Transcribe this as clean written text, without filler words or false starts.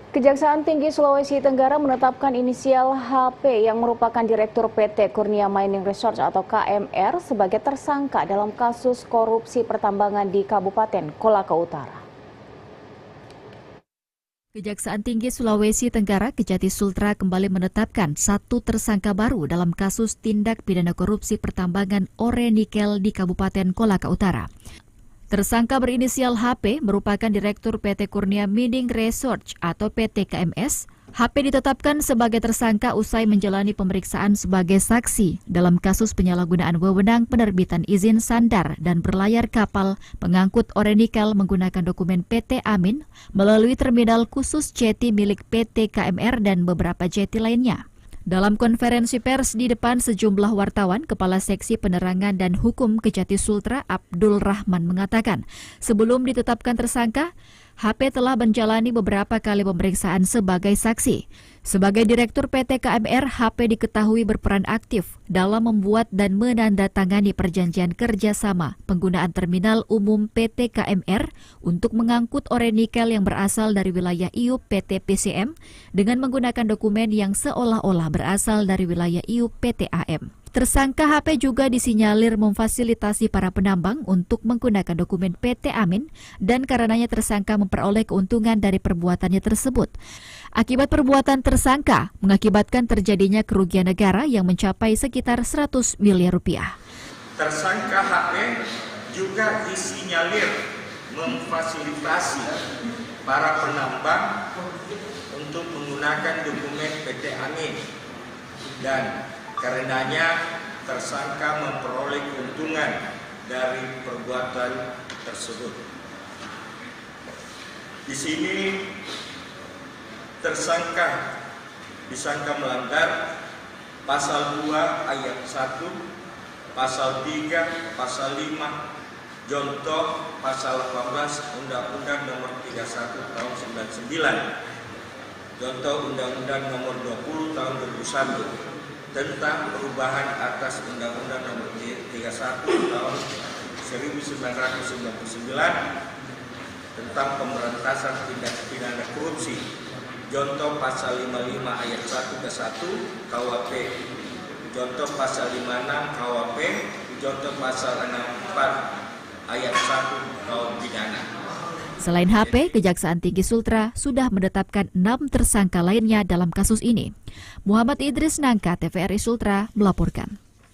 Kejaksaan Tinggi Sulawesi Tenggara menetapkan inisial HP yang merupakan Direktur PT Kurnia Mining Resource atau KMR sebagai tersangka dalam kasus korupsi pertambangan di Kabupaten Kolaka Utara. Kejaksaan Tinggi Sulawesi Tenggara Kejati Sultra kembali menetapkan satu tersangka baru dalam kasus tindak pidana korupsi pertambangan ore nikel di Kabupaten Kolaka Utara. Tersangka berinisial HP merupakan Direktur PT Kurnia Mining Research atau PT KMS. HP ditetapkan sebagai tersangka usai menjalani pemeriksaan sebagai saksi dalam kasus penyalahgunaan wewenang penerbitan izin sandar dan berlayar kapal pengangkut ore nikel menggunakan dokumen PT Amin melalui terminal khusus jeti milik PT KMR dan beberapa jeti lainnya. Dalam konferensi pers di depan sejumlah wartawan, Kepala Seksi Penerangan dan Hukum Kejati Sultra Abdul Rahman mengatakan, sebelum ditetapkan tersangka, HP telah menjalani beberapa kali pemeriksaan sebagai saksi. Sebagai Direktur PT KMR, HP diketahui berperan aktif dalam membuat dan menandatangani perjanjian kerjasama penggunaan terminal umum PT KMR untuk mengangkut ore nikel yang berasal dari wilayah IUP PT PCM dengan menggunakan dokumen yang seolah-olah berasal dari wilayah IUP PT AM. Tersangka HP juga disinyalir memfasilitasi para penambang untuk menggunakan dokumen PT Amin dan karenanya tersangka memperoleh keuntungan dari perbuatannya tersebut. Akibat perbuatan tersangka mengakibatkan terjadinya kerugian negara yang mencapai sekitar 100 miliar rupiah. Tersangka HP juga disinyalir memfasilitasi para penambang untuk menggunakan dokumen PT Amin dan karenanya tersangka memperoleh keuntungan dari perbuatan tersebut. Di sini tersangka disangka melanggar pasal 2 ayat 1, pasal 3, pasal 5, contoh pasal 18 Undang-Undang Nomor 31 Tahun 99, contoh Undang-Undang Nomor 20 Tahun 2001 tentang perubahan atas Undang-Undang Nomor 31 Tahun 1999 tentang pemberantasan tindak pidana korupsi, contoh pasal 55 ayat 1 ke 1 KUHP, contoh pasal 56 KUHP, contoh pasal 64 ayat 1 KUH pidana. Selain HP, Kejaksaan Tinggi Sultra sudah menetapkan 6 tersangka lainnya dalam kasus ini. Muhammad Idris Nangka, TVRI Sultra, melaporkan.